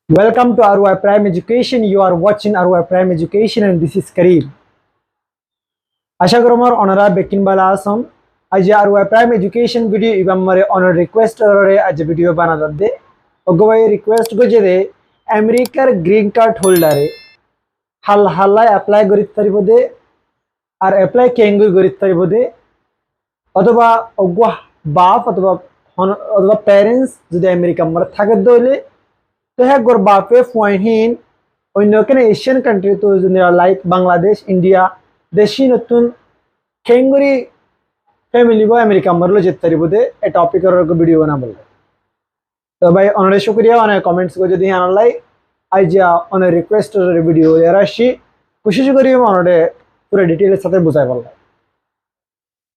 Welcome to RY Prime Education. You are watching RY Prime Education and this is Kareem. আশা করি আমার অনারা বেকিন বালা আসম আজ RY Prime Education video ইবাম মারে honour request রে আজ video বানাদার দে অগবাই request গজে দে আমেরিকার গ্রিন কার্ড হোল্ডারে হাল্লাই অ্যাপ্লাই করিতে পারিব দে আর অ্যাপ্লাই কেঙ্গুই করিতে পারিব দে অথবা অগুয়া বাপ অথবা প্যারেন্টস যদি আমেরিকা মারে থাকে দইলে তো হ্যাঁ গোর বাপে ফুয়াইহীন অন্য কেন এশিয়ান কান্ট্রি তো লাইক বাংলাদেশ ইন্ডিয়া দেশি নতুন খেঙ্গুরি ফ্যামিলি বা আমেরিকা মারলো যেতে পারিব দে এ টপিকের ভিডিও বানা বললে তো ভাই অনেক শুক্রিয়া অনেক কমেন্টস করে যদি আনালাই আজ অনেক রিকোয়েস্ট ভিডিও এর আসি কোশিশ করি অনেক পুরো ডিটেলের সাথে বুঝাই পারলাম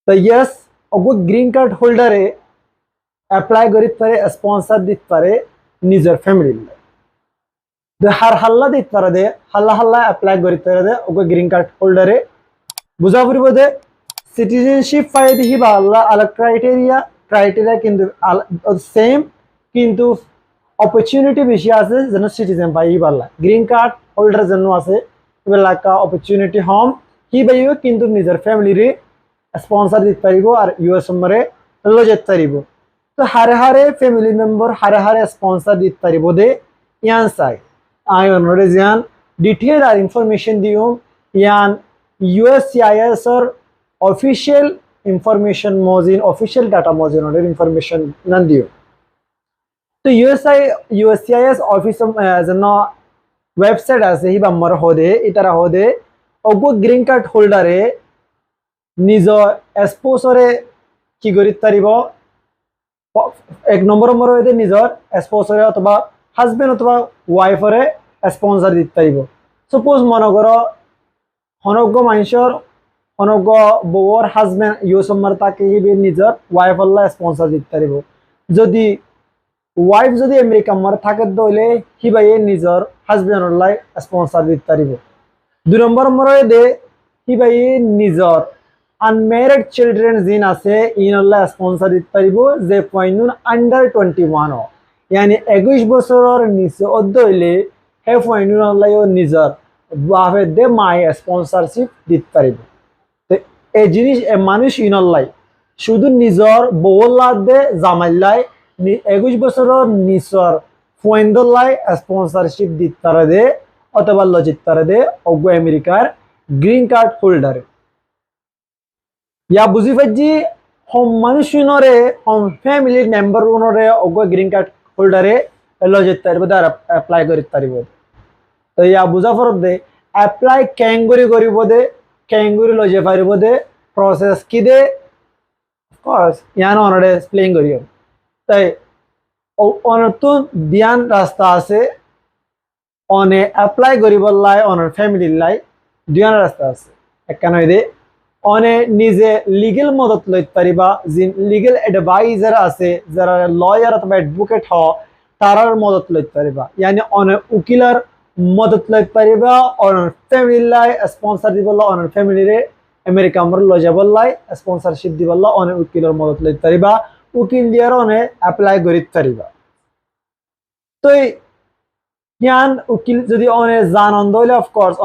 তো ইয়েস অগো গ্রিন কার্ড হোল্ডারে অ্যাপ্লাই করিতে পারে স্পন্সর দিতে পারে নিজের ফ্যামিলি হার হাল্লা দিতে পারে দে হাল্লা অ্যাপ্লাই করিতে পারে দে ওকে গ্রিন কার্ড হোল্ডারে বুঝা পড়ব দে সিটিজেনশিপ পাই দেখি বা আল্লাহ আলাদা ক্রাইটেরিয়া কিন্তু সেম কিন্তু অপরচুনিটি বেশি আছে যেন সিটিজেন পাই পারলা গ্রিন কার্ড হোল্ডার যেন আছে এলাকা অপরচুনিটি হম হি পাইও কিন্তু নিজের ফ্যামিলিরে স্পন্সর দিতে পারিব আর ইউএস নম্বরে লো যেতে পারিব তো হারে ফ্যামিলি মেম্বার হারে স্পন্সর দিতে পারিব দে ইয়ান চাই আই অনুরে যান ডিটেল আর ইনফরমেশন দিও ইয়ান USCIS or official information mozin official data mozin or information nan diyo to USCIS office jano website ase hi bammar hode itara hode ogo green card holder e nijo sponsor e ki gorit paribo এক নম্বর হইতে নিজর sponsor অথবা husband অথবা ওয়াইফরে sponsor দিতে পারিব suppose মনে করো অনজ্ঞ মানুষের অনজ্ঞ বউর হাজবেন্ড ইউসম্মার তাকে নিজের ওয়াইফ আল্লাহ স্পন্সর দিতে পারিব যদি ওয়াইফ যদি আমেরিকা মার থাকে দইলে হিবাইয়ে নিজের হাজবেন্ড আল্লাহ স্পন্সর দিতে পারিব দুই নম্বর মরে দে হিবাইয়ে নিজের আনম্যারিড চিলড্রেন জিন আছে ইন আল্লাহ স্পন্সর দিতে পারিব যে পয়েন্ট আন্ডার 21 ইয়ানি 21 বছরের নিচে অদইলে হে পয়েন্ট আল্লাহ নিজের বাপে দে মায়ে স্পন্সরশিপ দিতে পারিব তো এই জিনিস মানুষ ইনল্লাই শুধু নিজের বউল্লা দে জামাইলাই 21 বছরের নিচর ফয়েন্দল্লাই স্পন্সরশিপ দিতে পারে দে অথবা লজিত পারে দে অজ্ঞ আমেরিকার গ্রিন কার্ড হোল্ডারে ইয়া বুঝি পাইছি হোম মানুষ ইনরে হোম ফ্যামিলির মেম্বার উনরে অজ্ঞ গ্রিন কার্ড হোল্ডারে লজিত পারিব দে আর অ্যাপ্লাই করিতে পারিব তো ইয়া বুঝা ফরত দে অ্যাপ্লাই ক্যাঙ্গুরি করিব দে ক্যাঙ্গুরি লজে পারিব দে প্রসেস কি দে অফকোর্স ইয়ান অনরে এক্সপ্লেইন করিও তাই অনতুন দিয়ান রাস্তা আছে অনে অ্যাপ্লাই করিব লাই অনার ফ্যামিলির লাই দিয়ান রাস্তা আছে একখান দে অনে নিজে লিগেল মদত লইতে পারিবা যে লিগেল অ্যাডভাইজার আছে যারা লয়ার অথবা অ্যাডভোকেট হ তারার মদত লইতে পারিবা ইয়ানি অনে উকিলার মদত লইতে পারিবা অনার ফ্যামিলি লাই স্পন্সর দিবল্লা অনার ফ্যামিলিরে আমেরিকা আমরা লই যাবল্লাই স্পন্সরশিপ দিবল্লা অনে উকিলের মদত লইতে পারিবা উকিল দিয়ার অনে অ্যাপ্লাই করিতে পারিবা তো ইয়ান উকিল যদি অনে জানন্দ হইলে অফকোর্স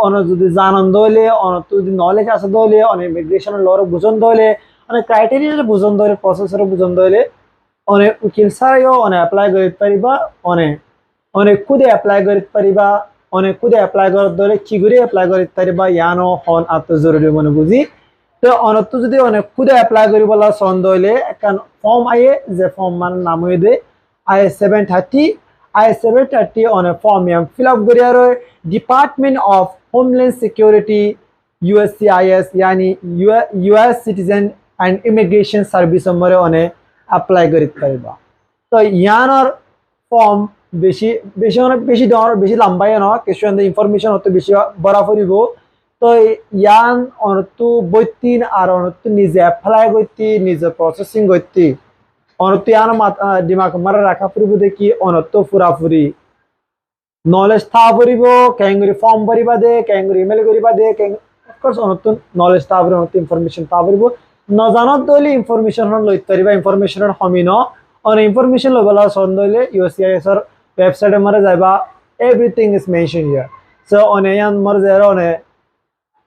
অন যদি জানন্দ হইলে অনত যদি নলেজ আছে দইলে অনেক ইমিগ্রেশন লর বুঝন দইলে অনেক ক্রাইটেরিয়া বুঝন দইলে প্রসেসর বুঝন দইলে অনেক উকিল ছাড়াইও অনেক অ্যাপ্লাই করিতে পারিবা অনেক খুদে অ্যাপ্লাই করিতে পারিবা অনেক খুদে অ্যাপ্লাই করার দলে কি করে অ্যাপ্লাই করিতে পারিবা ইয়ানো হন আত জরুরি মনে বুঝি তো অনত যদি অনেক খুদে অ্যাপ্লাই করিবলা সন্দ হইলে একখান ফর্ম আইয়ে যে ফর্ম মান নাম হয়ে দে I-730 অনেক ফর্ম ইয়াম ফিল আপ করি আর department of homeland security USCIS ইয়ানি US citizen and immigration service নম্বরে অনেক অ্যাপ্লাই করিতে পারিবা তো ইয়ানোর ফর্ম বেশি দেওয়ার বেশি লম্বাই ন কিছু ইনফরমেশন হতে বেশি বড়া ফুরিব তো ইয়ান অনতু বইতিন আর অনতু নিজে অ্যাপ্লাই করতি নিজে প্রসেসিং করতি অনতু ইয়ান দিমাগ মারা রাখা ফুরিব দেখি অনতু ফুরাফুরি নলেজ থা ফুরিব ক্যাঙ্গুরি ফর্ম ভরিবা দে ক্যাঙ্গুরি ইমেল করিবা দে অফকোর্স অনতু নলেজ থা ফুরিব অনতু ইনফরমেশন থা ফুরিব নজানত দইলে ইনফরমেশন লইতে পারিবা ইনফরমেশন হমি ন অন ইনফরমেশন লইবলা সন্দ হইলে USCIS website mara jaiba everything is mentioned here so on yan mar zero on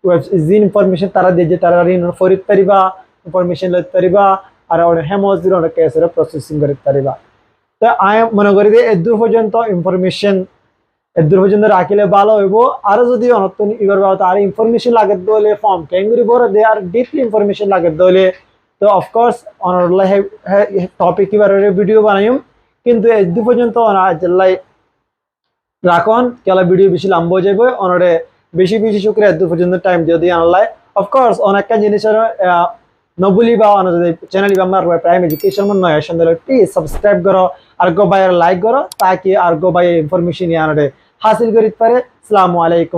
web zin information tara deje tara rin forit tariba information let tariba ara on hemos dir on case processing kare tariba তো I মনে করি যে এদূর পর্যন্ত information এদূর পর্যন্ত রাখিলে ভালো হইব আর যদি অনতন ইবার বাবদ আর ইনফরমেশন লাগে দলে ফর্ম ক্যাঙ্গুরি বড় দে আর ডিপলি ইনফরমেশন লাগে দলে তো অফ কোর্স অনরলাই টপিক ইবারে ভিডিও বানাইম কিন্তু এদূর পর্যন্ত অনা জেলাই রাখন কেলা ভিডিও বেশি লম্বা হয়ে যাবে অনরে বেশি বেশি শুক্রিয়া এদূর পর্যন্ত টাইম যদি আনলাই অফ কোর্স অনেকটা জিনিসের নবুলি বা অনরে চ্যানেল আমার প্রাইম এডুকেশন মন নয় সন্দেহ প্লিজ সাবস্ক্রাইব করো আর গো ভাই লাইক করো তাকি আর গো ভাই ইনফরমেশন ইয়ানরে হাসিল করিতে পারে আসসালামু আলাইকুম